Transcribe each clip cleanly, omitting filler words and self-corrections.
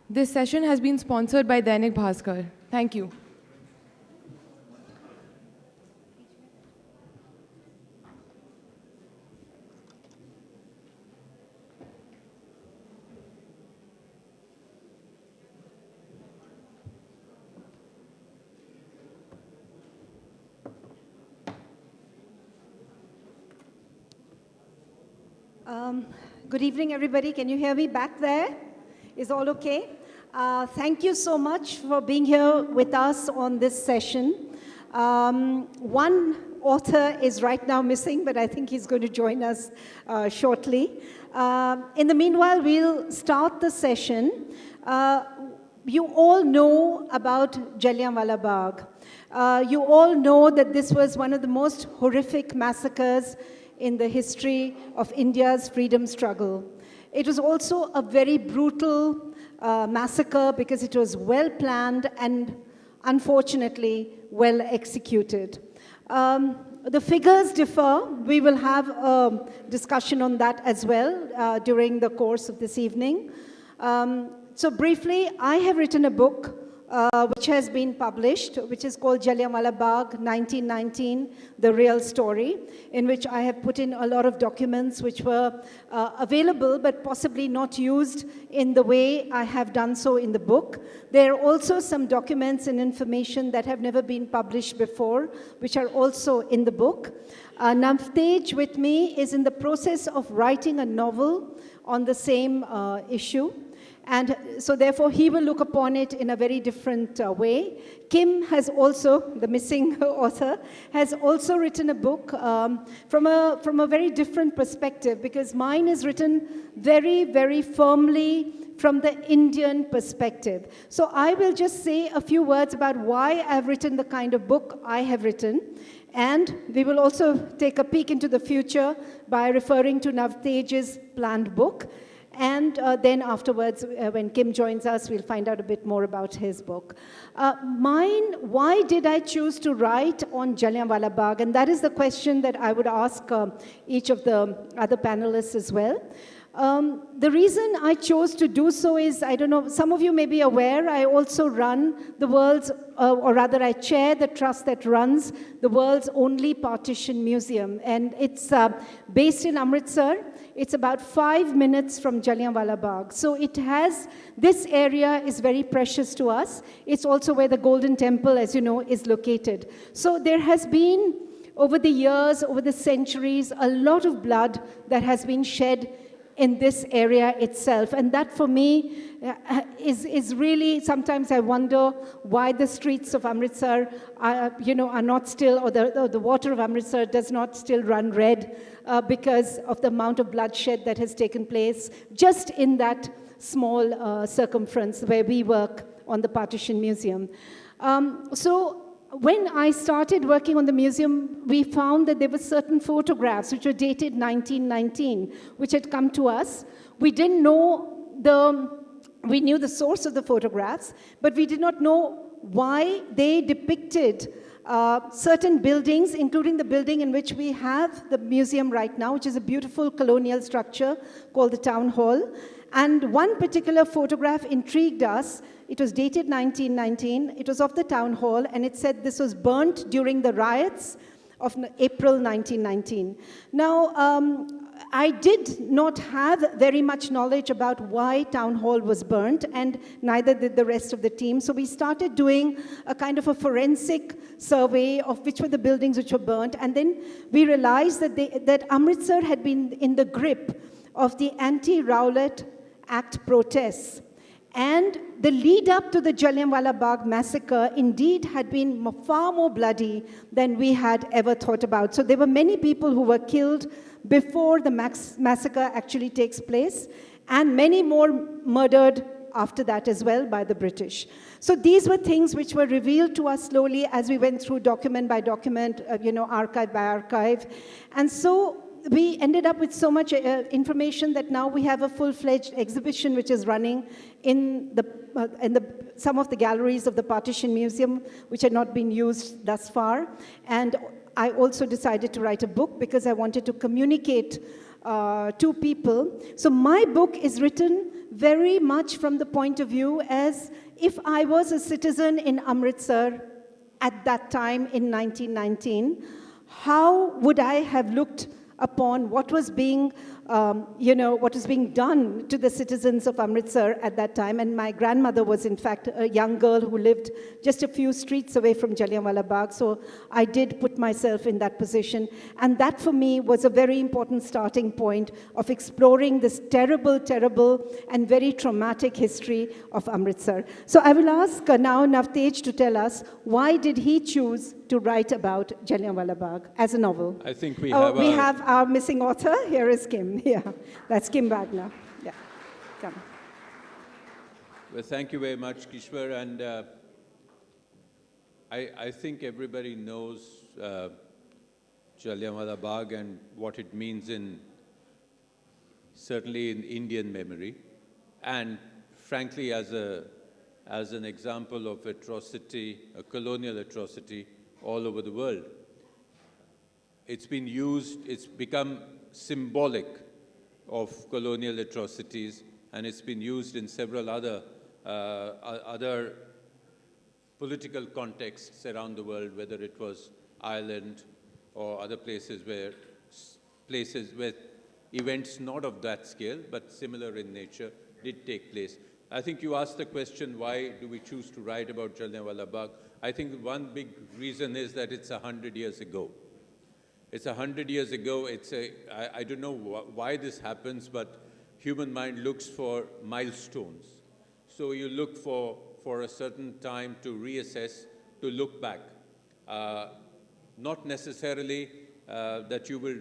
This session has been sponsored by Dainik Bhaskar. Thank you. Good evening, everybody. Can you hear me back there? Is all okay? Thank you so much for being here with us on this session. One author is right now missing, but I think he's going to join us shortly. In the meanwhile, we'll start the session. You all know about Jallianwala Bagh. You all know that this was one of the most horrific massacres in the history of India's freedom struggle. It was also a very brutal massacre because it was well planned and unfortunately well executed. The figures differ. We will have a discussion on that as well during the course of this evening. So briefly, I have written a book which has been published, which is called Jallianwala Bagh 1919, The Real Story, in which I have put in a lot of documents which were available but possibly not used in the way I have done so in the book. There are also some documents and information that have never been published before, which are also in the book. Navtej with me is in the process of writing a novel on the same issue. And so therefore, he will look upon it in a very different way. Kim has also, the missing author, has also written a book from a very different perspective, because mine is written very, very firmly from the Indian perspective. So I will just say a few words about why I've written the kind of book I have written. And we will also take a peek into the future by referring to Navtej's planned book. And then afterwards, when Kim joins us, we'll find out a bit more about his book. Why did I choose to write on Jallianwala Bagh? And that is the question that I would ask each of the other panelists as well. The reason I chose to do so is, I don't know, some of you may be aware, I also run the world's, or rather I chair the trust that runs the world's only partition museum. And it's based in Amritsar. It's about 5 minutes from Jallianwala Bagh. So it has, this area is very precious to us. It's also where the Golden Temple, as you know, is located. So there has been, over the years, over the centuries, a lot of blood that has been shed in this area itself. And that, for me, is really, sometimes I wonder why the streets of Amritsar are not still, or the water of Amritsar does not still run red because of the amount of bloodshed that has taken place just in that small circumference where we work on the Partition Museum. So when I started working on the museum, we found that there were certain photographs which were dated 1919, which had come to us. We didn't know we knew the source of the photographs, but we did not know why they depicted certain buildings, including the building in which we have the museum right now, which is a beautiful colonial structure called the Town Hall. And one particular photograph intrigued us. It was dated 1919. It was of the Town Hall, and it said this was burnt during the riots of April 1919. Now, I did not have very much knowledge about why Town Hall was burnt, and neither did the rest of the team. So we started doing a kind of a forensic survey of which were the buildings which were burnt, and then we realized that Amritsar had been in the grip of the anti-Rowlatt Act protests. And the lead up to the Jallianwala Bagh massacre indeed had been far more bloody than we had ever thought about. So there were many people who were killed before the massacre actually takes place, and many more murdered after that as well by the British. So these were things which were revealed to us slowly as we went through document by document, archive by archive. And so we ended up with so much information that now we have a full-fledged exhibition which is running in some of the galleries of the Partition Museum, which had not been used thus far. And I also decided to write a book because I wanted to communicate two people. So my book is written very much from the point of view as if I was a citizen in Amritsar at that time in 1919, how would I have looked upon what was being, what was being done to the citizens of Amritsar at that time. And my grandmother was, in fact, a young girl who lived just a few streets away from Jallianwala Bagh. So I did put myself in that position. And that, for me, was a very important starting point of exploring this terrible, terrible, and very traumatic history of Amritsar. So I will ask now Navtej to tell us, why did he choose to write about Jallianwala Bagh as a novel? I think we have our missing author. Here is Kim. Yeah, that's Kim Wagner. Yeah, come. Well, thank you very much, Kishwar. And I think everybody knows Jallianwala Bagh and what it means certainly in Indian memory, and frankly as an example of atrocity, a colonial atrocity all over the world. It's been used, it's become symbolic of colonial atrocities, and it's been used in several other political contexts around the world, whether it was Ireland or other places where events not of that scale, but similar in nature, did take place. I think you asked the question, why do we choose to write about Jallianwala Bagh? I think one big reason is that it's 100 years ago. It's 100 years ago. I don't know why this happens, but human mind looks for milestones. So you look for a certain time to reassess, to look back. Not necessarily that you will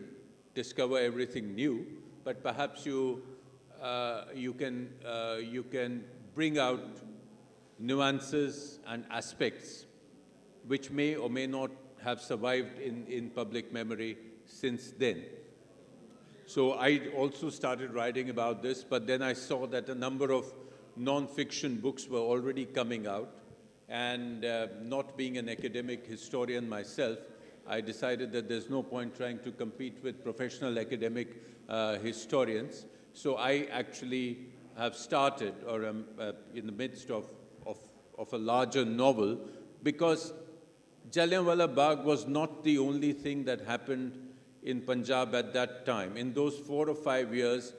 discover everything new, but perhaps you can bring out nuances and aspects which may or may not have survived in public memory since then. So I also started writing about this, but then I saw that a number of non-fiction books were already coming out, and not being an academic historian myself, I decided that there's no point trying to compete with professional academic historians. So I actually have started, or am in the midst of a larger novel, because Jallianwala Bagh was not the only thing that happened in Punjab at that time. In those 4 or 5 years,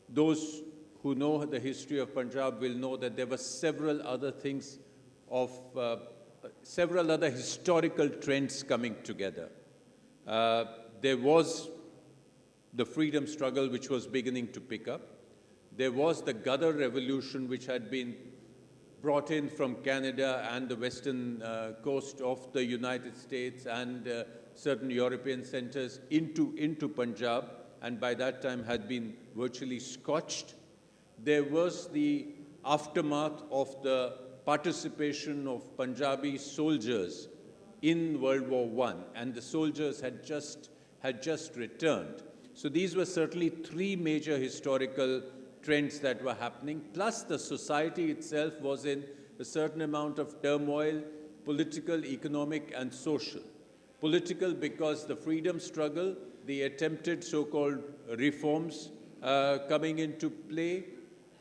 those who know the history of Punjab will know that there were several other things several other historical trends coming together. There was the freedom struggle, which was beginning to pick up. There was the Ghadar revolution, which had been brought in from Canada and the western coast of the United States and certain European centers into Punjab, and by that time had been virtually scorched. There was the aftermath of the participation of Punjabi soldiers in World War I, and the soldiers had just returned. So these were certainly 3 major historical trends that were happening, plus the society itself was in a certain amount of turmoil, political, economic, and social. Political because the freedom struggle, the attempted so-called reforms coming into play,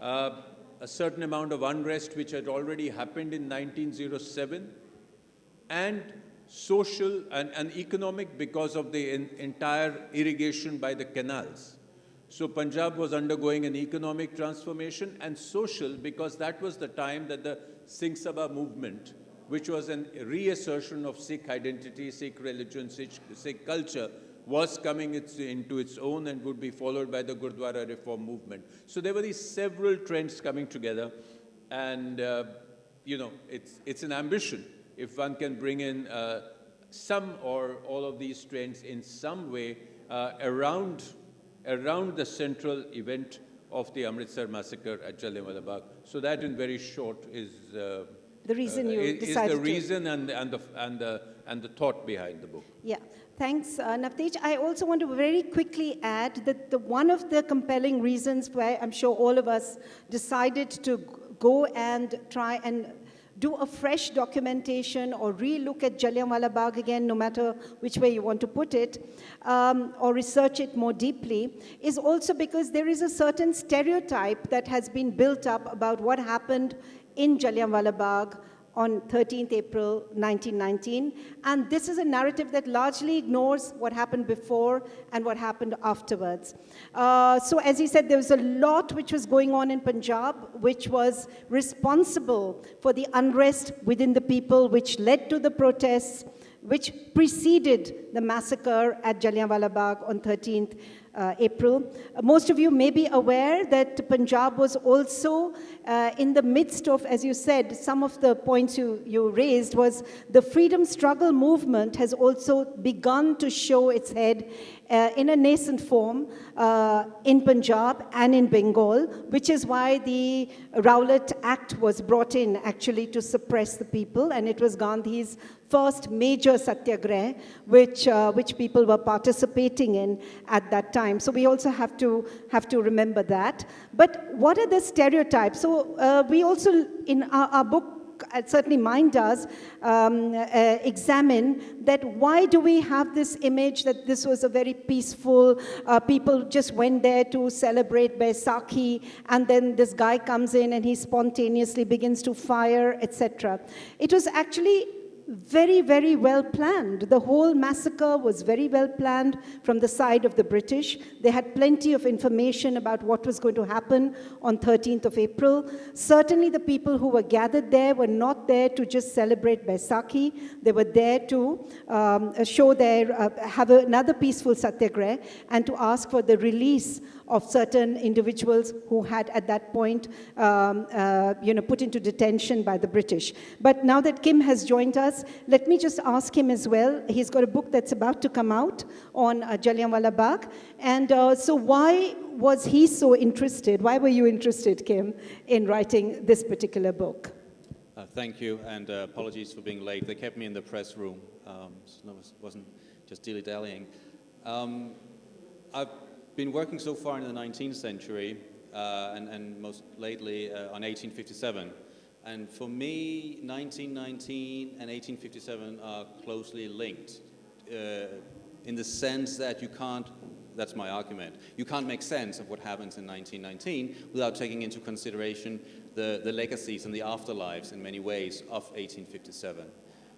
a certain amount of unrest which had already happened in 1907, and social and economic because of the entire irrigation by the canals. So Punjab was undergoing an economic transformation, and social because that was the time that the Singh Sabha movement, which was a reassertion of Sikh identity, Sikh religion, Sikh culture, was coming into its own and would be followed by the Gurdwara reform movement. So there were these several trends coming together, and it's an ambition if one can bring in some or all of these trends in some way around the central event of the Amritsar massacre at Jallianwala Bagh. So that, in very short, is the reason you decided is the reason and the thought behind the book. Yeah, thanks, Navtej. I also want to very quickly add that one of the compelling reasons why I'm sure all of us decided to go and try and do a fresh documentation or re-look at Jallianwala Bagh again, no matter which way you want to put it, or research it more deeply, is also because there is a certain stereotype that has been built up about what happened in Jallianwala Bagh on 13th April 1919. And this is a narrative that largely ignores what happened before and what happened afterwards. So as he said, there was a lot which was going on in Punjab, which was responsible for the unrest within the people, which led to the protests, which preceded the massacre at Jallianwala Bagh on 13th April. Most of you may be aware that Punjab was also in the midst of, as you said, some of the points you raised was the freedom struggle movement has also begun to show its head in a nascent form in Punjab and in Bengal, which is why the Rowlatt Act was brought in actually to suppress the people, and it was Gandhi's first major satyagrah, which people were participating in at that time. So we also have to remember that. But what are the stereotypes? So we also, in our book, certainly mine does, examine that why do we have this image that this was a very peaceful, people just went there to celebrate Baisakhi, and then this guy comes in and he spontaneously begins to fire, etc. It was actually very, very well planned. The whole massacre was very well planned from the side of the British. They had plenty of information about what was going to happen on 13th of April. Certainly the people who were gathered there were not there to just celebrate Baisakhi. They were there to show their, have another peaceful satyagrah and to ask for the release of certain individuals who had at that point put into detention by the British. But now that Kim has joined us, let me just ask him as well. He's got a book that's about to come out on Jallianwala Bagh. And so why was he so interested? Why were you interested, Kim, in writing this particular book? Thank you, and apologies for being late. They kept me in the press room, so I wasn't just dilly-dallying. I've been working so far in the 19th century, and most lately on 1857. And for me, 1919 and 1857 are closely linked in the sense that you can't, that's my argument, you can't make sense of what happens in 1919 without taking into consideration the legacies and the afterlives in many ways of 1857.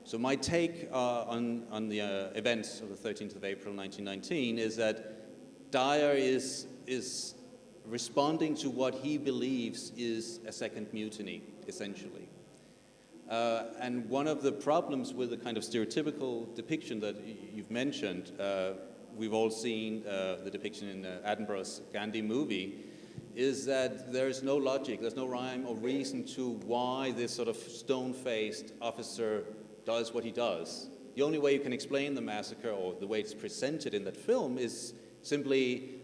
So my take on the events of the 13th of April 1919 is that Dyer is responding to what he believes is a second mutiny, essentially. And one of the problems with the kind of stereotypical depiction that you've mentioned, we've all seen the depiction in Attenborough's Gandhi movie, is that there is no logic, there's no rhyme or reason to why this sort of stone-faced officer does what he does. The only way you can explain the massacre, or the way it's presented in that film, is simply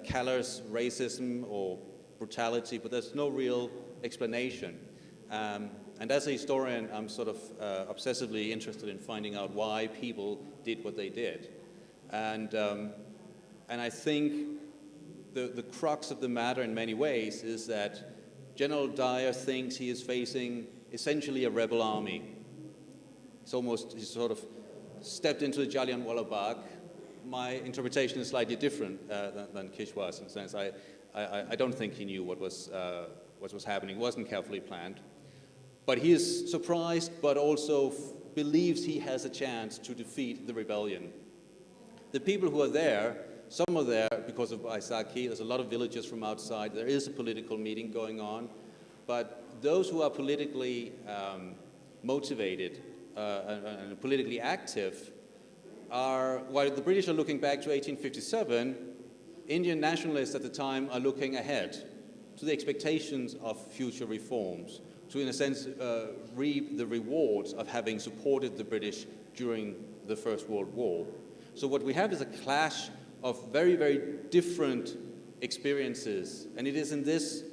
callous racism or brutality, but there's no real explanation. And as a historian, I'm sort of obsessively interested in finding out why people did what they did. And I think the crux of the matter in many ways is that General Dyer thinks he is facing essentially a rebel army. He's sort of stepped into the Jallianwala Bagh. My interpretation is slightly different than Kishwar's, in the sense I don't think he knew what was happening. It wasn't carefully planned. But he is surprised, but also believes he has a chance to defeat the rebellion. The people who are there, some are there because of Baisakhi. There's a lot of villagers from outside. There is a political meeting going on. But those who are politically motivated and politically active are, while the British are looking back to 1857, Indian nationalists at the time are looking ahead to the expectations of future reforms, to, in a sense, reap the rewards of having supported the British during the First World War. So what we have is a clash of very, very different experiences, and it is in this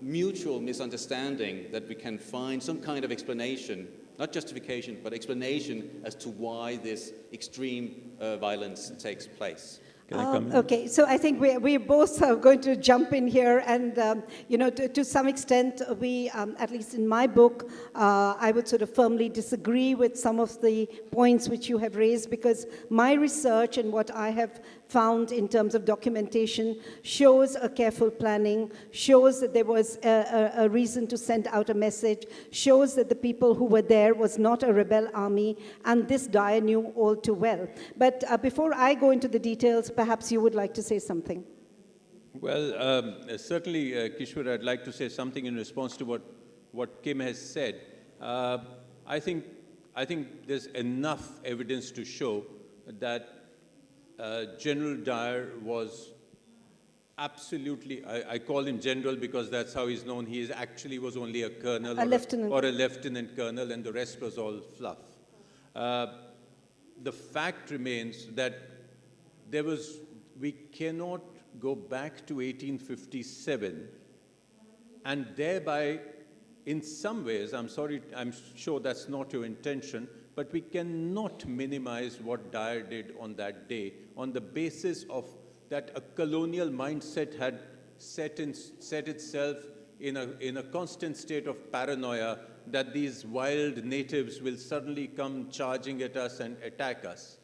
mutual misunderstanding that we can find some kind of explanation, not justification, but explanation as to why this extreme violence takes place. Can I come in? Okay, so I think we're both going to jump in here, and to some extent, we, at least in my book, I would sort of firmly disagree with some of the points which you have raised, because my research and what I have found in terms of documentation shows a careful planning, shows that there was a reason to send out a message, shows that the people who were there was not a rebel army, and this Dyer knew all too well. But before I go into the details, perhaps you would like to say something. Well, certainly, Kishwar, I'd like to say something in response to what Kim has said. I think there's enough evidence to show that General Dyer was absolutely, I call him general because that's how he's known. He actually was only a colonel or a lieutenant colonel, and the rest was all fluff. The fact remains that we cannot go back to 1857 and thereby, in some ways, I'm sure that's not your intention, but we cannot minimize what Dyer did on that day on the basis of that a colonial mindset had set itself in a constant state of paranoia that these wild natives will suddenly come charging at us and attack us.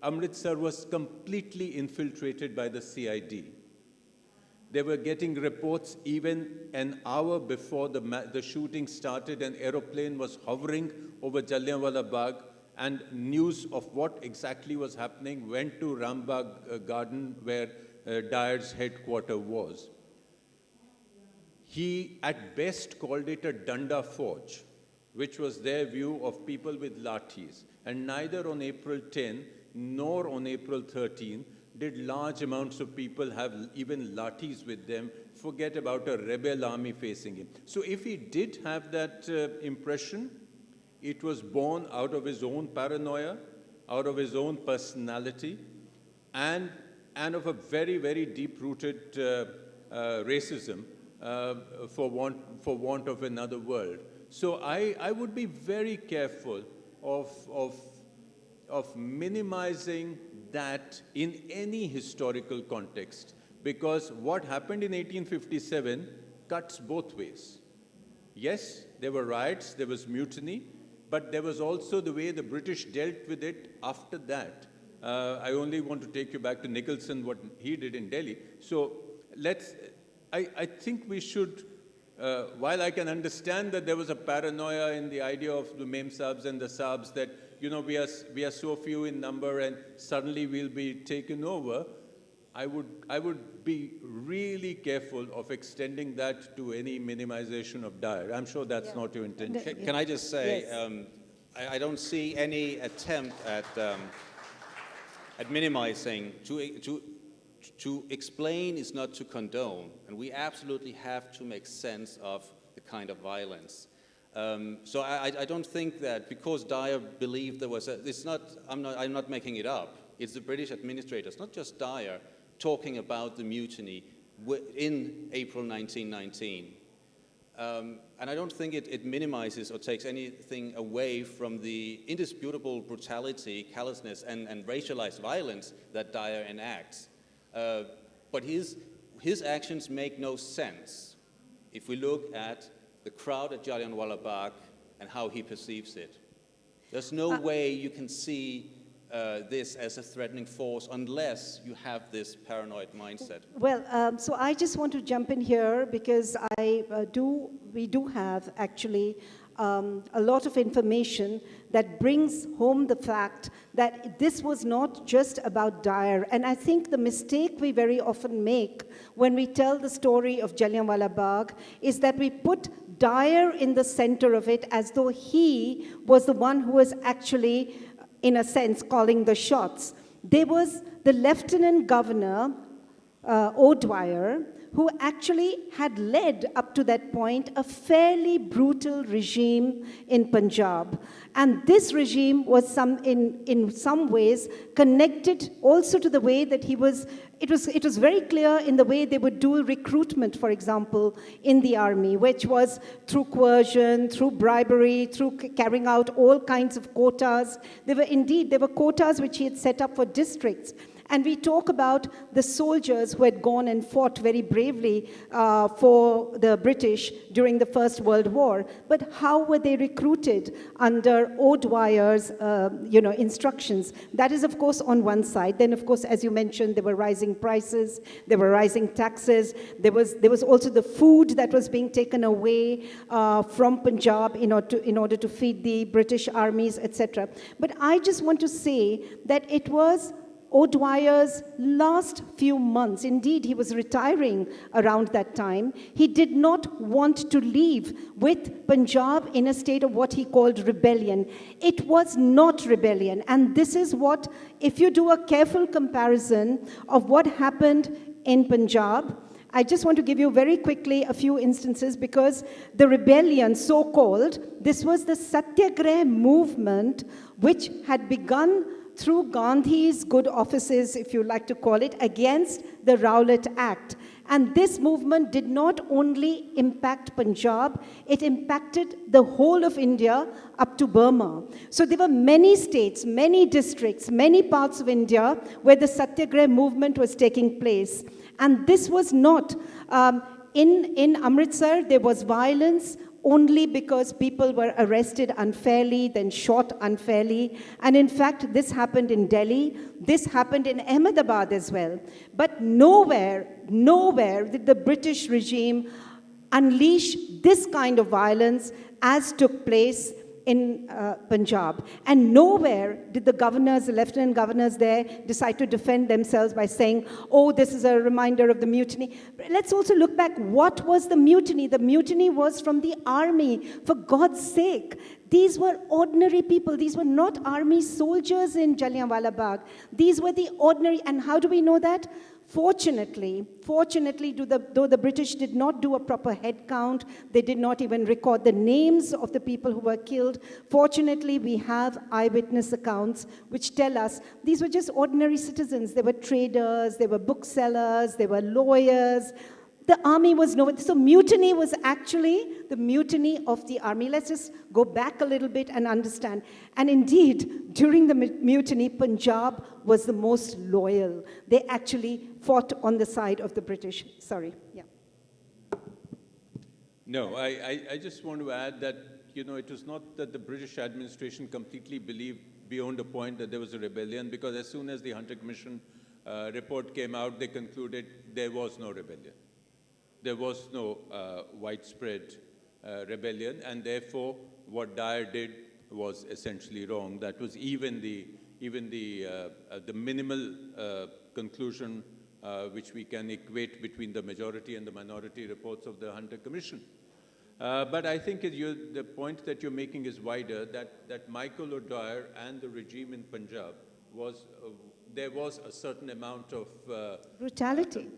Amritsar was completely infiltrated by the CID. They were getting reports even an hour before the shooting started. An aeroplane was hovering over Jallianwala Bagh, and news of what exactly was happening went to Rambagh Garden, where Dyer's headquarters was. He, at best, called it a Danda Forge, which was their view of people with lathis. And neither on April 10 nor on April 13 did large amounts of people have even lathis with them, forget about a rebel army facing him. So if he did have that impression, it was born out of his own paranoia, out of his own personality, and of a very, very deep-rooted racism, for want of another word. So I would be very careful of minimizing that in any historical context, because what happened in 1857 cuts both ways. Yes, there were riots, there was mutiny, but there was also the way the British dealt with it after that. I only want to take you back to Nicholson, what he did in Delhi. So I think we should, while I can understand that there was a paranoia in the idea of the Mem Sabs and the Sabs that, we are so few in number and suddenly we'll be taken over, I would be really careful of extending that to any minimization of Dyer. I'm sure that's not your intention. Can I just say, Yes. I don't see any attempt at minimizing. To explain is not to condone, and we absolutely have to make sense of the kind of violence. So I don't think that because Dyer believed there was I'm not making it up. It's the British administrators, not just Dyer, talking about the mutiny in April 1919. And I don't think it minimizes or takes anything away from the indisputable brutality, callousness, and racialized violence that Dyer enacts. But his actions make no sense if we look at the crowd at Jallianwala Bagh and how he perceives it. There's no way you can see this as a threatening force unless you have this paranoid mindset. Well, so I just want to jump in here because we do have actually a lot of information that brings home the fact that this was not just about Dyer. And I think the mistake we very often make when we tell the story of Jallianwala Bagh is that we put Dyer in the center of it as though he was the one who was actually, in a sense, calling the shots. There was the Lieutenant Governor, O'Dwyer, who actually had led up to that point a fairly brutal regime in Punjab. And this regime was in some ways connected also to the way that it was very clear in the way they would do recruitment, for example, in the army, which was through coercion, through bribery, through carrying out all kinds of quotas. There were quotas which he had set up for districts. And we talk about the soldiers who had gone and fought very bravely for the British during the First World War. But how were they recruited under O'Dwyer's instructions? That is, of course, on one side. Then, of course, as you mentioned, there were rising prices, there were rising taxes, there was also the food that was being taken away from Punjab in order to feed the British armies, etc. But I just want to say that it was O'Dwyer's last few months. Indeed, he was retiring around that time. He did not want to leave with Punjab in a state of what he called rebellion. It was not rebellion. And this is what, if you do a careful comparison of what happened in Punjab, I just want to give you very quickly a few instances because the rebellion, so-called, this was the Satyagrah movement which had begun through Gandhi's good offices, if you like to call it, against the Rowlatt Act. And this movement did not only impact Punjab, it impacted the whole of India up to Burma. So there were many states, many districts, many parts of India where the Satyagrah movement was taking place. And this was not, in Amritsar, there was violence only because people were arrested unfairly, then shot unfairly. And in fact, this happened in Delhi. This happened in Ahmedabad as well. But nowhere did the British regime unleash this kind of violence as took place in Punjab. And nowhere did the governors, the lieutenant governors there, decide to defend themselves by saying, oh, this is a reminder of the mutiny. But let's also look back. What was the mutiny? The mutiny was from the army, for God's sake. These were ordinary people. These were not army soldiers in Jallianwala Bagh. These were the ordinary, and how do we know that? Fortunately, though the British did not do a proper head count, they did not even record the names of the people who were killed. Fortunately, we have eyewitness accounts which tell us these were just ordinary citizens. They were traders, they were booksellers, they were lawyers. The army was nowhere. So mutiny was actually the mutiny of the army. Let's just go back a little bit and understand. And indeed, during the mutiny, Punjab was the most loyal. They actually fought on the side of the British. Sorry, yeah. No, I just want to add that, it was not that the British administration completely believed beyond a point that there was a rebellion, because as soon as the Hunter Commission report came out, they concluded there was no rebellion. There was no widespread rebellion, and therefore what Dyer did was essentially wrong. That was even the minimal conclusion which we can equate between the majority and the minority reports of the Hunter Commission. But I think the point that you're making is wider, that Michael O'Dwyer and the regime in Punjab there was a certain amount of brutality.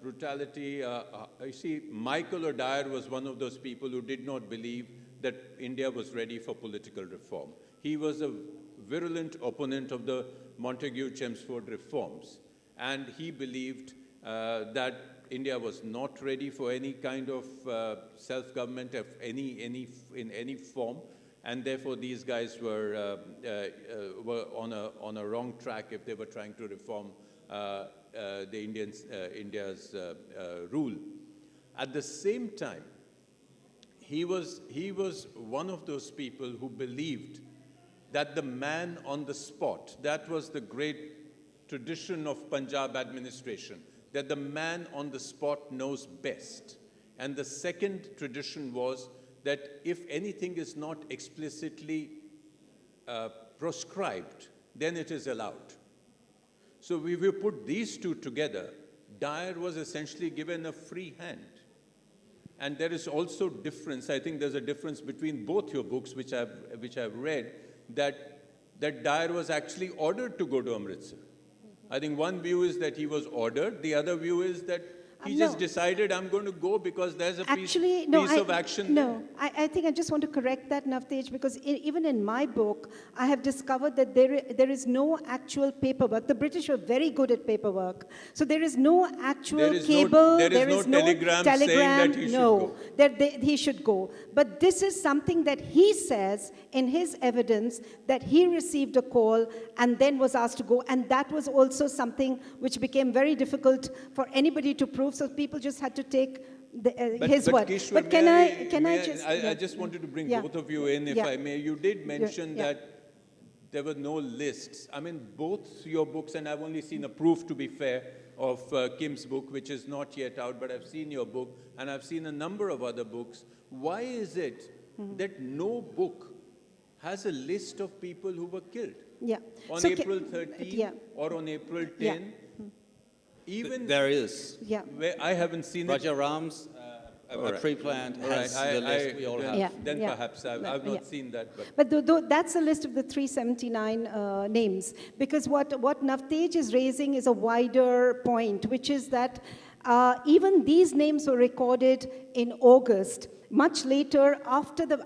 Brutality. You see, Michael O'Dwyer was one of those people who did not believe that India was ready for political reform. He was a virulent opponent of the Montagu-Chelmsford reforms, and he believed that India was not ready for any kind of self-government of in any form. And therefore, these guys were on a wrong track if they were trying to reform India's rule. At the same time, he was one of those people who believed that the man on the spot, that was the great tradition of Punjab administration, that the man on the spot knows best. And the second tradition was that if anything is not explicitly proscribed, then it is allowed. So if we put these two together, Dyer was essentially given a free hand. And there is also difference. I think there's a difference between both your books, which I've read, that Dyer was actually ordered to go to Amritsar. I think one view is that he was ordered. The other view is that He No. just decided, I'm going to go because there's a Actually, piece of action there. No, I think I just want to correct that, Navtej, because even in my book, I have discovered that there is no actual paperwork. The British were very good at paperwork. So there is no actual There is cable. there is no telegram saying that he should go. He should go. But this is something that he says in his evidence, that he received a call and then was asked to go. And that was also something which became very difficult for anybody to prove. So people just had to take his word. Kishwar, But can I just... I just wanted to bring both of you in, if I may. You did mention that there were no lists. I mean, both your books, and I've only seen a proof, to be fair, of Kim's book, which is not yet out, but I've seen your book, and I've seen a number of other books. Why is it that no book has a list of people who were killed? Yeah. On So April 13 or on April 10? Even There is. Yeah. where I haven't seen it. Roger Rams, a right. pre-planned, All has right, the list we all have. Yeah. Then perhaps I've not seen that. But But that's a list of the 379 names. Because what Navtej is raising is a wider point, which is that even these names were recorded in August, much later,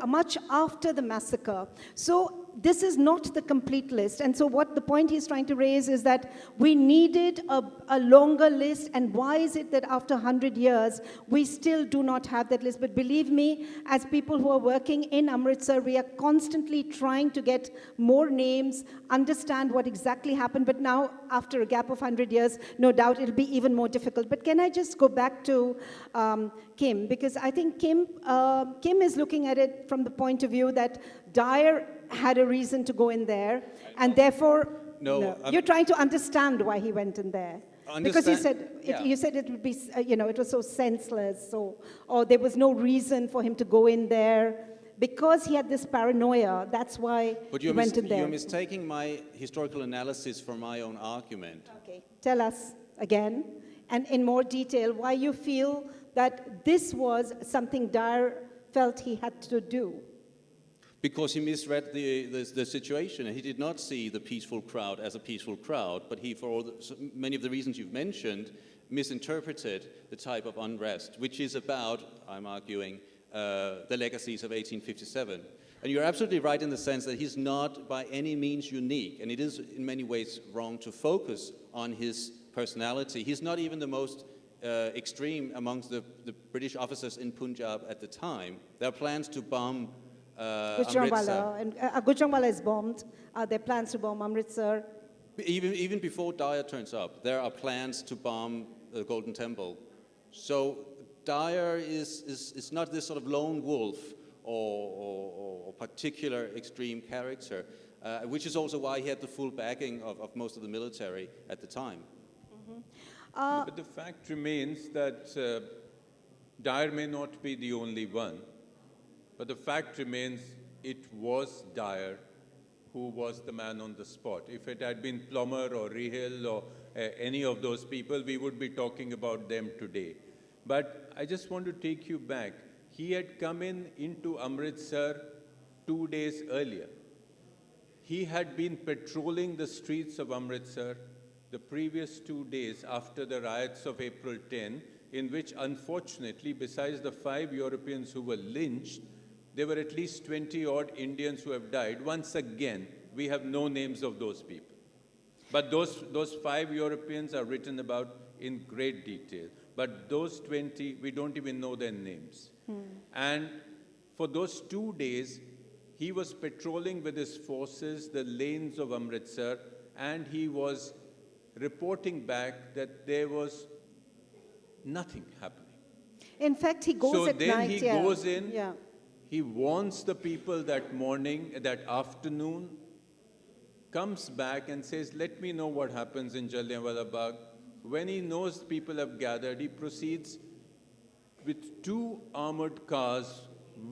much after the massacre. So this is not the complete list. And so what the point he's trying to raise is that we needed a longer list. And why is it that after 100 years, we still do not have that list? But believe me, as people who are working in Amritsar, we are constantly trying to get more names, understand what exactly happened. But now, after a gap of 100 years, no doubt it'll be even more difficult. But can I just go back to Kim? Because I think Kim is looking at it from the point of view that Dyer had a reason to go in there, and therefore, you're trying to understand why he went in there. Because you said it would be, it was so senseless, or there was no reason for him to go in there, because he had this paranoia. That's why he went in there. You're mistaking my historical analysis for my own argument. Okay, tell us again, and in more detail, why you feel that this was something Dyer felt he had to do. Because he misread the situation. He did not see the peaceful crowd as a peaceful crowd, but he, for many of the reasons you've mentioned, misinterpreted the type of unrest, which is about, I'm arguing, the legacies of 1857. And you're absolutely right in the sense that he's not by any means unique, and it is in many ways wrong to focus on his personality. He's not even the most extreme amongst the British officers in Punjab at the time. There are plans to bomb Amritsar. And Gujranwala is bombed. There are plans to bomb Amritsar. Even before Dyer turns up, there are plans to bomb the Golden Temple. So Dyer is not this sort of lone wolf or particular extreme character, which is also why he had the full backing of most of the military at the time. But the fact remains that Dyer may not be the only one. But the fact remains, it was Dyer who was the man on the spot. If it had been Plummer or Rehill or any of those people, we would be talking about them today. But I just want to take you back. He had come into Amritsar 2 days earlier. He had been patrolling the streets of Amritsar the previous 2 days after the riots of April 10, in which, unfortunately, besides the 5 Europeans who were lynched, there were at least 20-odd Indians who have died. Once again, we have no names of those people. But those 5 Europeans are written about in great detail. But those 20, we don't even know their names. And for those 2 days, he was patrolling with his forces the lanes of Amritsar, and he was reporting back that there was nothing happening. In fact, he goes at night. So then he goes in. He warns the people that morning, that afternoon, comes back and says, let me know what happens in Jallianwala Bagh. When he knows people have gathered, he proceeds with 2 armored cars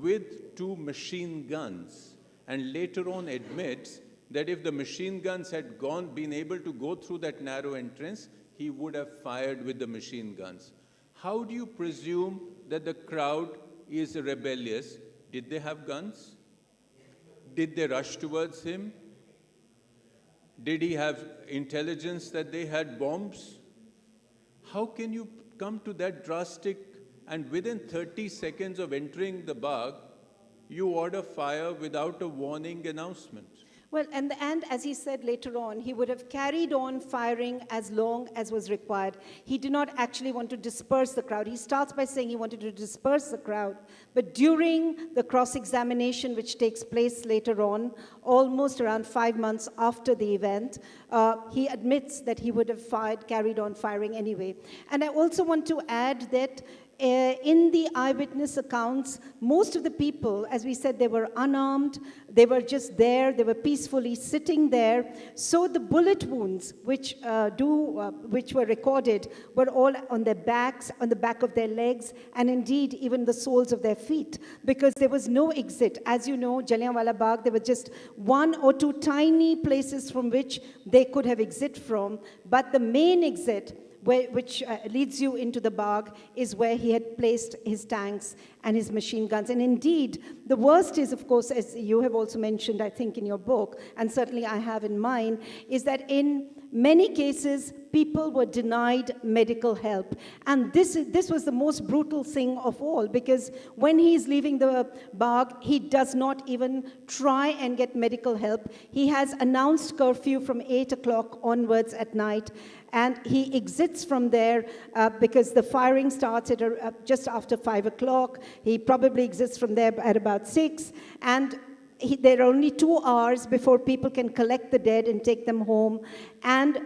with 2 machine guns, and later on admits that if the machine guns had been able to go through that narrow entrance, he would have fired with the machine guns. How do you presume that the crowd is rebellious? Did they have guns? Did they rush towards him? Did he have intelligence that they had bombs? How can you come to that drastic, and within 30 seconds of entering the Bagh, you order fire without a warning announcement. Well, and as he said later on, he would have carried on firing as long as was required. He did not actually want to disperse the crowd. He starts by saying he wanted to disperse the crowd. But during the cross-examination, which takes place later on, almost around 5 months after the event, he admits that he would have carried on firing anyway. And I also want to add that in the eyewitness accounts, most of the people, as we said, they were unarmed, they were just there, they were peacefully sitting there. So the bullet wounds, which were recorded, were all on their backs, on the back of their legs, and indeed even the soles of their feet, because there was no exit. As you know, Jallianwala Bagh, there were just 1 or 2 tiny places from which they could have exit from, but the main exit, which leads you into the Bagh, is where he had placed his tanks and his machine guns. And indeed, the worst is, of course, as you have also mentioned, I think, in your book, and certainly I have in mine, is that in many cases, people were denied medical help. And this was the most brutal thing of all, because when he's leaving the Bagh, he does not even try and get medical help. He has announced curfew from 8 o'clock onwards at night, and he exits from there because the firing starts at just after 5 o'clock. He probably exits from there at about 6, and there are only 2 hours before people can collect the dead and take them home. And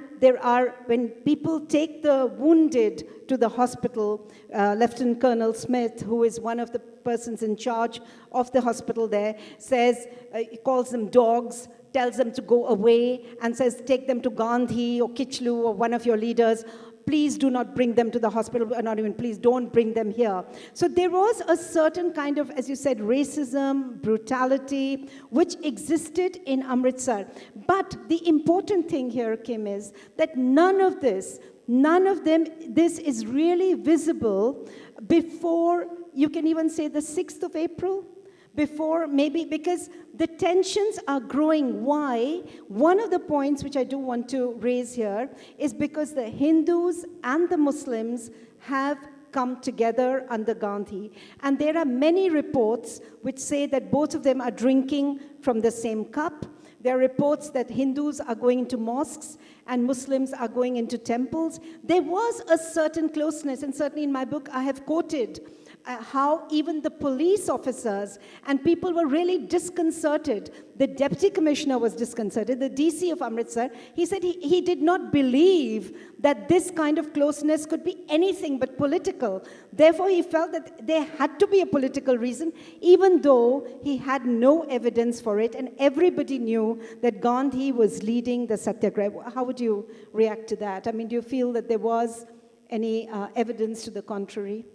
when people take the wounded to the hospital, Lieutenant Colonel Smith, who is one of the persons in charge of the hospital there, says, he calls them dogs, tells them to go away, and says, take them to Gandhi or Kichlu or one of your leaders. Please do not bring them to the hospital, or not even please don't bring them here. So there was a certain kind of, as you said, racism, brutality, which existed in Amritsar. But the important thing here, Kim, is that none of this is really visible before, you can even say, the 6th of April. Before, maybe, because the tensions are growing. Why? One of the points which I do want to raise here is because the Hindus and the Muslims have come together under Gandhi. And there are many reports which say that both of them are drinking from the same cup. There are reports that Hindus are going into mosques and Muslims are going into temples. There was a certain closeness, and certainly in my book I have quoted how even the police officers and people were really disconcerted. The deputy commissioner was disconcerted, the DC of Amritsar. He said he did not believe that this kind of closeness could be anything but political. Therefore, he felt that there had to be a political reason, even though he had no evidence for it, and everybody knew that Gandhi was leading the Satyagraha. How would you react to that? I mean, do you feel that there was any evidence to the contrary?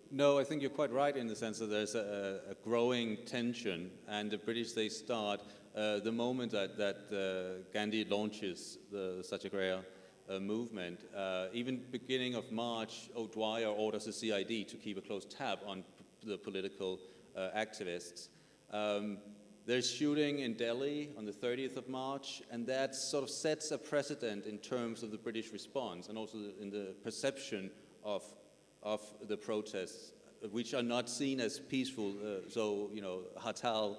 No, I think you're quite right in the sense that there's a growing tension, and the British, they start the moment that Gandhi launches the Satyagraha movement. Even beginning of March, O'Dwyer orders the CID to keep a close tab on the political activists. There's shooting in Delhi on the 30th of March, and that sort of sets a precedent in terms of the British response and also in the perception of the protests, which are not seen as peaceful. So, you know, Hartal,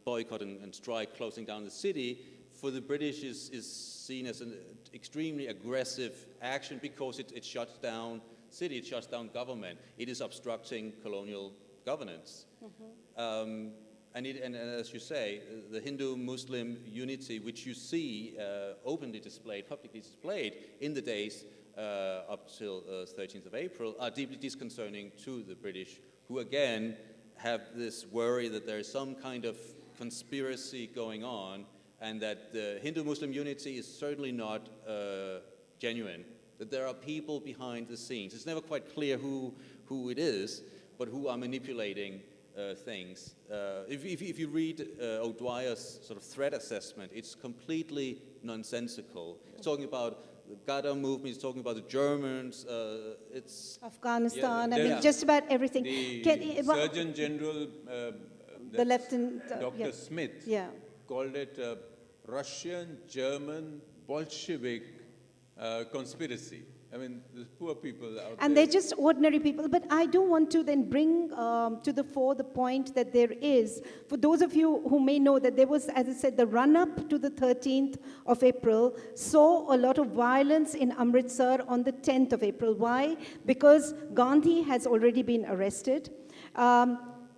boycott and strike, closing down the city, for the British is seen as an extremely aggressive action because it shuts down city, it shuts down government. It is obstructing colonial governance. Mm-hmm. And as you say, the Hindu-Muslim unity, which you see openly displayed, publicly displayed in the days up till 13th of April, are deeply disconcerting to the British, who again have this worry that there is some kind of conspiracy going on, and that the Hindu-Muslim unity is certainly not genuine, that there are people behind the scenes. It's never quite clear who it is, but who are manipulating things. If you read O'Dwyer's sort of threat assessment, it's completely nonsensical. It's talking about the Gada movement, he's talking about the Germans, it's... Afghanistan, just about everything. The Surgeon General, the Lieutenant... Dr. Smith, called it a Russian-German Bolshevik conspiracy. I mean, the poor people out And there. they're just ordinary people. But I do want to then bring to the fore the point that there is, for those of you who may know, that there was, as I said, the run-up to the 13th of April saw a lot of violence in Amritsar on the 10th of April. Why? Because Gandhi has already been arrested.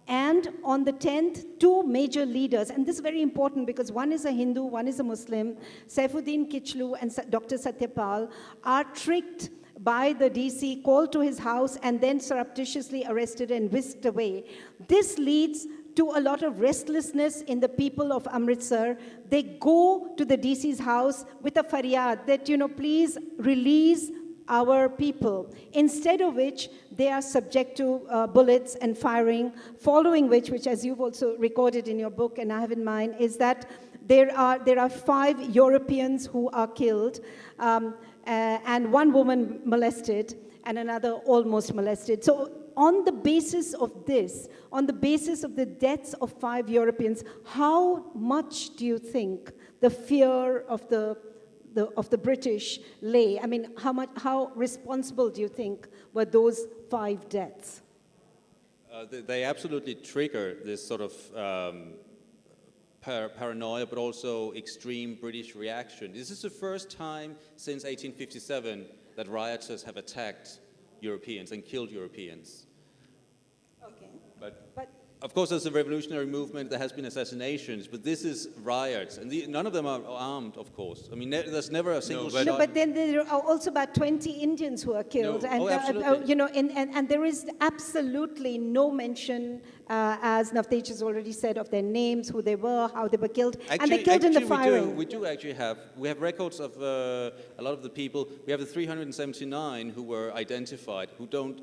And on the 10th, two major leaders, and this is very important because one is a Hindu, one is a Muslim, Saifuddin Kichlu and Dr. Satyapal, are tricked by the DC, called to his house, and then surreptitiously arrested and whisked away. This leads to a lot of restlessness in the people of Amritsar. They go to the DC's house with a faryad that, please release our people, instead of which they are subject to bullets and firing, following which as you've also recorded in your book and I have in mine, is that there are 5 Europeans who are killed and one woman molested and another almost molested. So on the basis of this, on the basis of the deaths of 5 Europeans, how much do you think the fear of the British lay? I mean, how responsible do you think were those 5 deaths? They absolutely trigger this sort of paranoia, but also extreme British reaction. This is the first time since 1857 that rioters have attacked Europeans and killed Europeans. Okay. But Of course, there's a revolutionary movement, there has been assassinations, but this is riots, and none of them are armed, of course. I mean, there's never a single shot. No, but then there are also about 20 Indians who are killed, No. Absolutely. And there is absolutely no mention, as Navtej has already said, of their names, who they were, how they were killed, and they killed in the firing. We do actually have records of a lot of the people. We have the 379 who were identified, who don't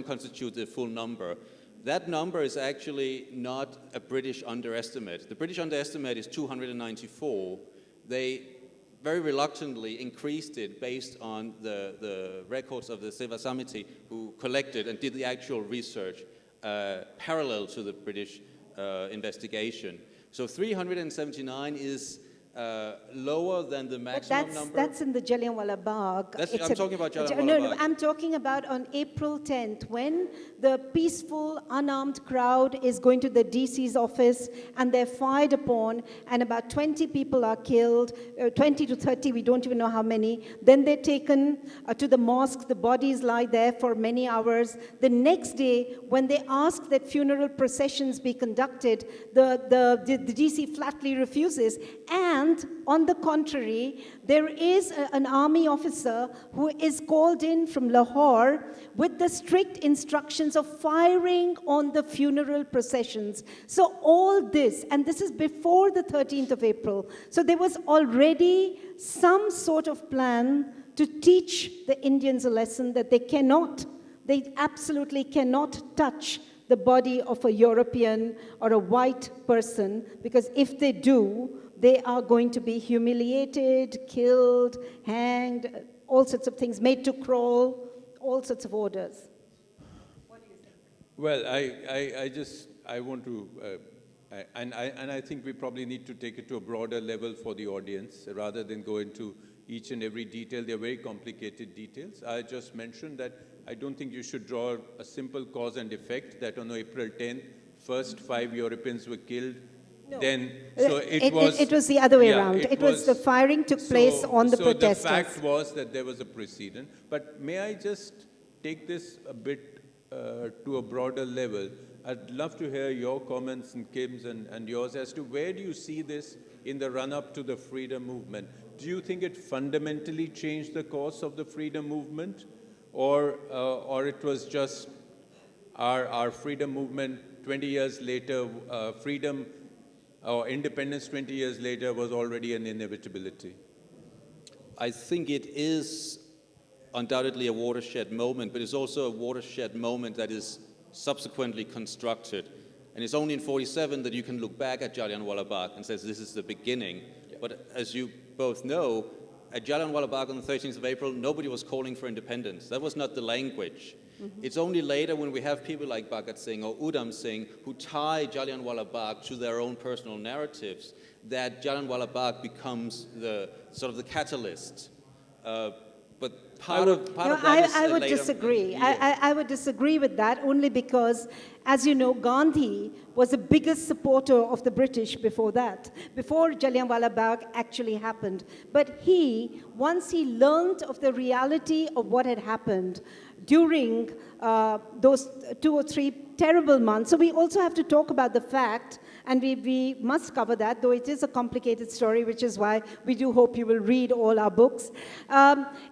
constitute the full number. That number is actually not a British underestimate. The British underestimate is 294. They very reluctantly increased it based on the records of the Seva Samiti, who collected and did the actual research parallel to the British investigation. So 379 is lower than the maximum number. That's in the Jallianwala Bagh. I'm talking about Jallianwala No, Bagh. I'm talking about on April 10th, when the peaceful, unarmed crowd is going to the DC's office and they're fired upon, and about 20 people are killed, 20 to 30, we don't even know how many. Then they're taken to the mosque. The bodies lie there for many hours. The next day, when they ask that funeral processions be conducted, the DC flatly refuses. And on the contrary, there is an army officer who is called in from Lahore with the strict instructions of firing on the funeral processions. So all this, and this is before the 13th of April, so there was already some sort of plan to teach the Indians a lesson that they absolutely cannot touch the body of a European or a white person, because if they do, they are going to be humiliated, killed, hanged, all sorts of things, made to crawl, all sorts of orders. What do you think? Well, I want to, and I think we probably need to take it to a broader level for the audience, rather than go into each and every detail. They're very complicated details. I just mentioned that I don't think you should draw a simple cause and effect that on April 10th, first 5 Europeans were killed. No. Then, so it was the other way around. It was the firing took place on the protesters. So the fact was that there was a precedent. But may I just take this a bit to a broader level? I'd love to hear your comments and Kim's and yours as to where do you see this in the run-up to the freedom movement? Do you think it fundamentally changed the course of the freedom movement? Or it was just our freedom movement 20 years later, freedom or independence 20 years later was already an inevitability? I think it is undoubtedly a watershed moment, but it's also a watershed moment that is subsequently constructed. And it's only in 47 that you can look back at Jallianwala Bagh and say this is the beginning. Yeah. But as you both know, at Jallianwala Bagh on the 13th of April, nobody was calling for independence. That was not the language. Mm-hmm. It's only later when we have people like Bhagat Singh or Udham Singh who tie Jallianwala Bagh to their own personal narratives that Jallianwala Bagh becomes the sort of the catalyst. But part of No, that is I would later- disagree. Yeah. I would disagree with that only because, as you know, Gandhi was the biggest supporter of the British before that, before Jallianwala Bagh actually happened. But he, once he learned of the reality of what had happened during those 2 or 3 terrible months, so we also have to talk about the fact, and we must cover that, though it is a complicated story, which is why we do hope you will read all our books,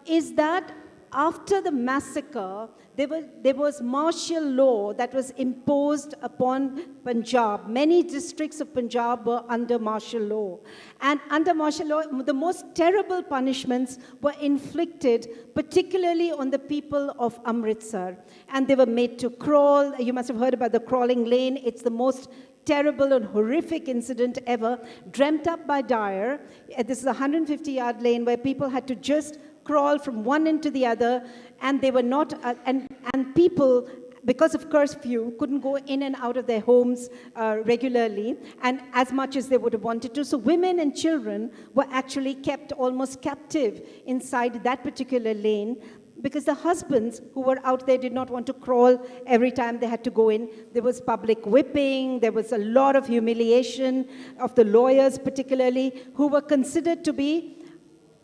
is that after the massacre, there was martial law that was imposed upon Punjab. Many districts of Punjab were under martial law. And under martial law, the most terrible punishments were inflicted, particularly on the people of Amritsar. And they were made to crawl. You must have heard about the crawling lane. It's the most terrible and horrific incident ever, dreamt up by Dyer. This is a 150-yard lane where people had to just crawl from one end to the other, and they were not, and people, because of curfew, couldn't go in and out of their homes regularly, and as much as they would have wanted to. So women and children were actually kept almost captive inside that particular lane, because the husbands who were out there did not want to crawl every time they had to go in. There was public whipping, there was a lot of humiliation of the lawyers particularly, who were considered to be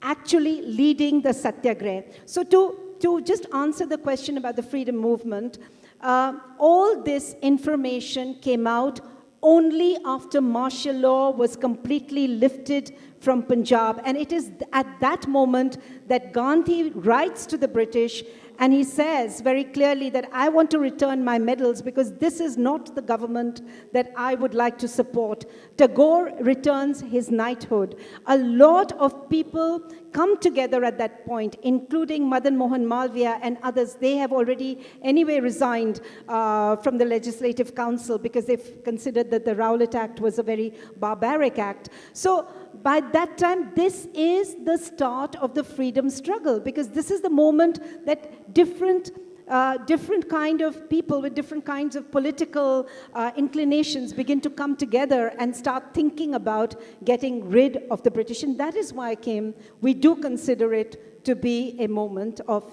actually leading the satyagraha. So to just answer the question about the freedom movement, all this information came out only after martial law was completely lifted from Punjab. And it is at that moment that Gandhi writes to the British, and he says very clearly that I want to return my medals because this is not the government that I would like to support. Tagore returns his knighthood. A lot of people come together at that point, including Madan Mohan Malviya and others. They have already anyway resigned from the Legislative Council because they've considered that the Rowlatt Act was a very barbaric act. So by that time, this is the start of the freedom struggle, because this is the moment that different kind of people with different kinds of political inclinations begin to come together and start thinking about getting rid of the British. And that is why, Kim, we do consider it to be a moment of,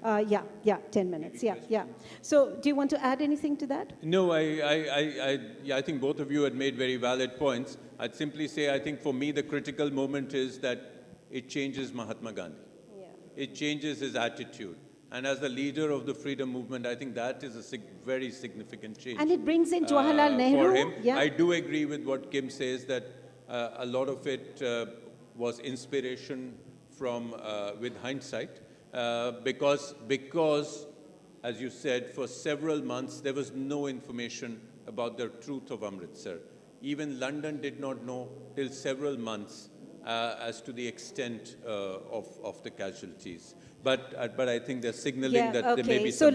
10 minutes. Yeah. So do you want to add anything to that? No, I think both of you had made very valid points. I'd simply say I think for me the critical moment is that it changes Mahatma Gandhi. Yeah. It changes his attitude. And as the leader of the freedom movement, I think that is a very significant change. And it brings in Jawaharlal Nehru. For him. Yeah. I do agree with what Kim says, that a lot of it was inspiration from, with hindsight, because, as you said, for several months there was no information about the truth of Amritsar. Even London did not know till several months as to the extent of the casualties. But I think they're signaling that there may be so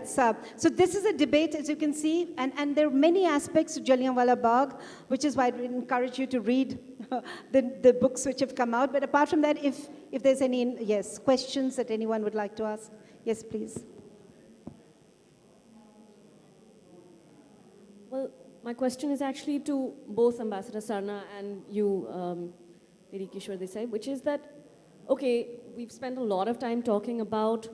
some... so this is a debate, as you can see, and there are many aspects to Jallianwala Bagh, which is why I would encourage you to read the books which have come out. But apart from that, if there's any, questions that anyone would like to ask. Yes, please. Well, my question is actually to both Ambassador Sarna and you, Lady Kishwar Desai, which is that, okay, we've spent a lot of time talking about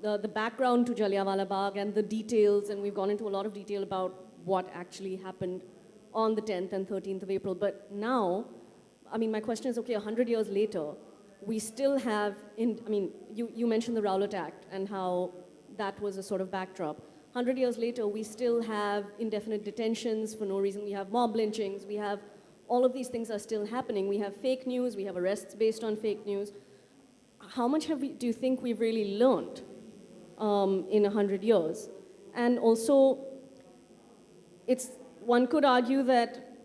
the background to Jallianwala Bagh and the details, and we've gone into a lot of detail about what actually happened on the 10th and 13th of April. But now, I mean, my question is, okay, 100 years later, we still have, you mentioned the Rowlatt Act and how that was a sort of backdrop. 100 years later, we still have indefinite detentions for no reason. We have mob lynchings. We have all of these things are still happening. We have fake news. We have arrests based on fake news. How much do you think we've really learned in 100 years? And also, one could argue that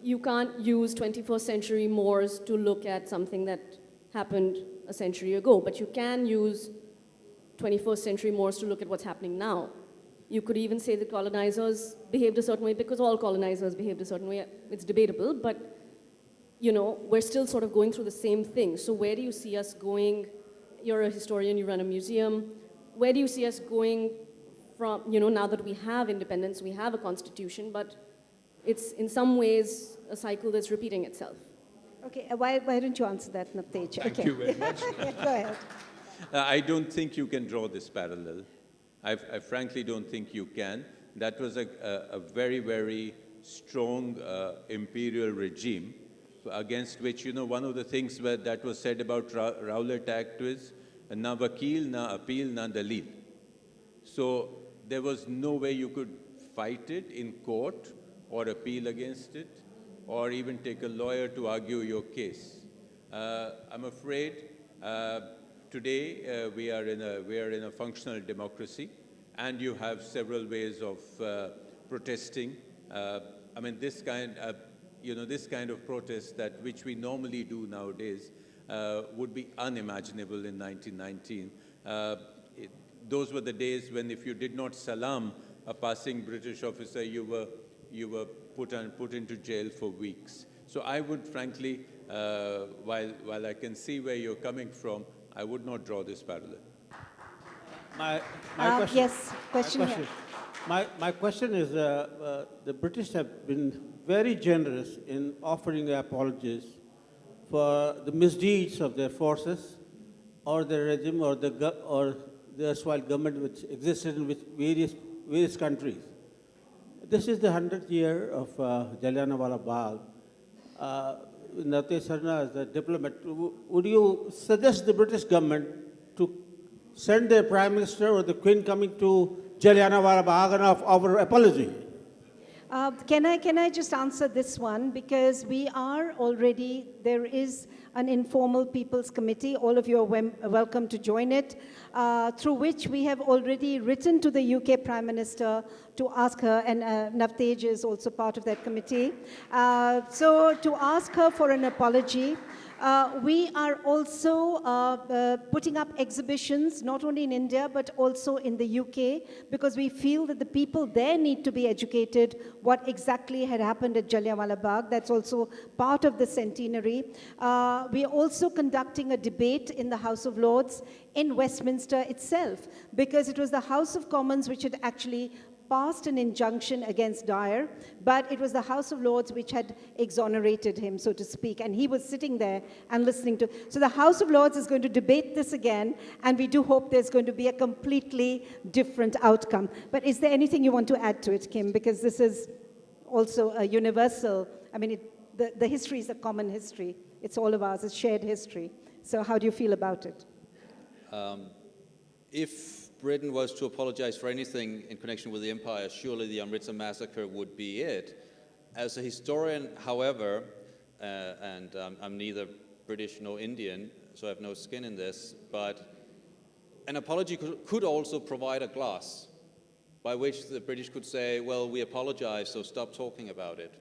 you can't use 21st century Moors to look at something that happened a century ago, but you can use 21st century Moors to look at what's happening now. You could even say the colonizers behaved a certain way because all colonizers behaved a certain way. It's debatable, but we're still sort of going through the same thing. So where do you see us going? You're a historian, you run a museum. Where do you see us going from, now that we have independence, we have a constitution, but it's in some ways a cycle that's repeating itself? Okay, why don't you answer that, Navtej? Thank you very much. Yeah, go ahead. I don't think you can draw this parallel. I frankly don't think you can. That was a very, very strong imperial regime against which, one of the things that was said about Rowlatt Act was, na vakil, na appeal, na dalil. So there was no way you could fight it in court or appeal against it or even take a lawyer to argue your case. I'm afraid today we are in a functional democracy, and you have several ways of protesting. I mean, this kind of protest which we normally do nowadays would be unimaginable in 1919. Those were the days when if you did not salam a passing British officer, you were put into jail for weeks. So I would frankly, while I can see where you're coming from, I would not draw this parallel. My question. Yes, question here. My question is, the British have been very generous in offering apologies for the misdeeds of their forces or the regime or the erstwhile government which existed in various countries. This is the 100th year of Jallianwala Bagh. Navtej Sarna, as a diplomat, would you suggest the British government to send their Prime Minister or the Queen coming to Jallianwala Bagh and offer apology? Can I just answer this one? Because there is an informal People's Committee. All of you are welcome to join it, through which we have already written to the UK Prime Minister to ask her, and Navtej is also part of that committee, so to ask her for an apology. We are also putting up exhibitions, not only in India, but also in the UK, because we feel that the people there need to be educated what exactly had happened at Jallianwala Bagh. That's also part of the centenary. We are also conducting a debate in the House of Lords in Westminster itself, because it was the House of Commons which had actually passed an injunction against Dyer, but it was the House of Lords which had exonerated him, so to speak, and he was sitting there and listening to. So the House of Lords is going to debate this again, and we do hope there's going to be a completely different outcome. But is there anything you want to add to it, Kim? Because this is also a universal, I mean, the history is a common history. It's all of ours, it's shared history. So how do you feel about it? If Britain was to apologize for anything in connection with the empire, surely the Amritsar massacre would be it. As a historian, however, and I'm neither British nor Indian, so I have no skin in this, but an apology could also provide a glass by which the British could say, well, we apologize, so stop talking about it,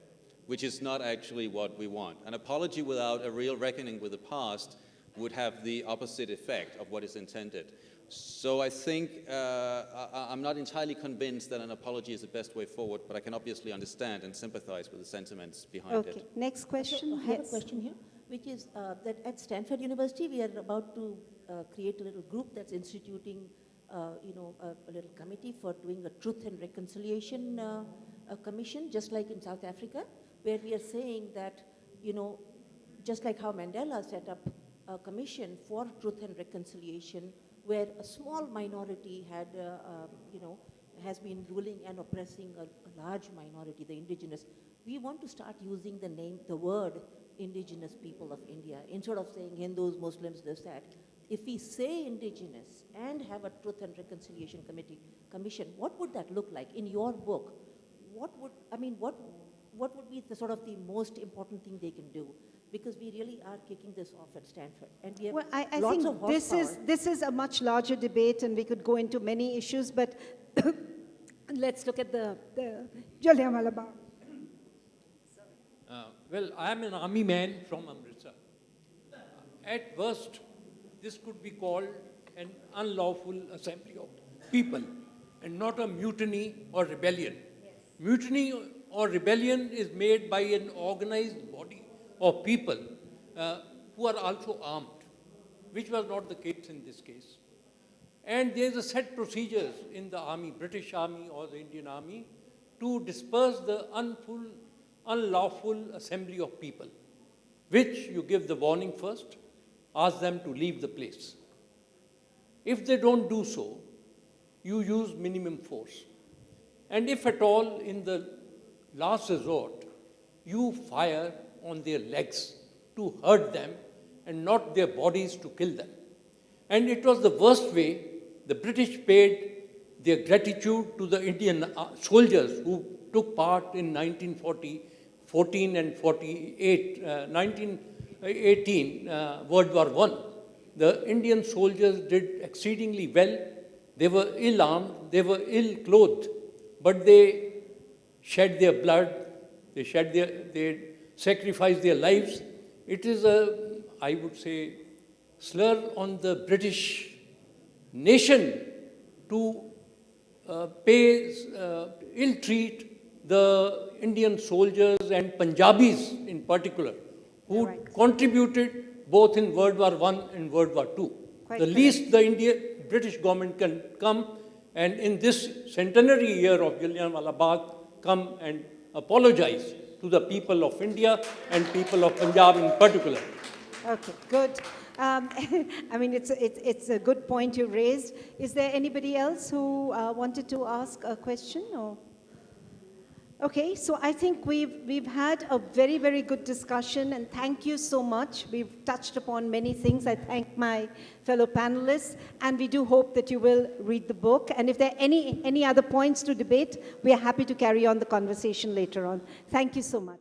which is not actually what we want. An apology without a real reckoning with the past would have the opposite effect of what is intended. So I think I'm not entirely convinced that an apology is the best way forward, but I can obviously understand and sympathize with the sentiments behind it. Okay, next question. I have a question here, which is that at Stanford University, we are about to create a little group that's instituting, a little committee for doing a truth and reconciliation commission, just like in South Africa, where we are saying that, just like how Mandela set up a commission for truth and reconciliation, where a small minority has been ruling and oppressing a large minority, the indigenous. We want to start using the word indigenous people of India, instead of saying Hindus, Muslims, this, that. If we say indigenous and have a truth and reconciliation commission, what would that look like in your book? What would be the sort of the most important thing they can do? Because we really are kicking this off at Stanford, and we have I lots think of horsepower. this is a much larger debate, and we could go into many issues, but let's look at the Jallianwala Bagh. Well, I am an army man from Amritsar. At worst, this could be called an unlawful assembly of people and not a mutiny or rebellion. Yes. Mutiny or rebellion is made by an organized body of people who are also armed, which was not the case in this case. And there is a set procedures in the army, British army or the Indian army, to disperse the unlawful assembly of people. which you give the warning first, ask them to leave the place. If they don't do so, you use minimum force. And if at all, in the last resort, you fire on their legs to hurt them and not their bodies to kill them. And it was the worst way the British paid their gratitude to the Indian soldiers who took part in 1914 and 48, 1918 World War I. The Indian soldiers did exceedingly well. They were ill-armed, they were ill-clothed, but they shed their blood, they sacrificed their lives. It is a, I would say, slur on the British nation to ill-treat the Indian soldiers and Punjabis in particular, who contributed both in World War I and World War II. The least the British government can come and in this centenary year of Jallianwala Bagh, come and apologize to the people of India and people of Punjab in particular. Okay, good. I mean, it's a good point you raised. Is there anybody else who wanted to ask a question? Or? Okay, so I think we've had a very, very good discussion, and thank you so much. We've touched upon many things. I thank my fellow panelists, and we do hope that you will read the book. And if there are any other points to debate, we are happy to carry on the conversation later on. Thank you so much.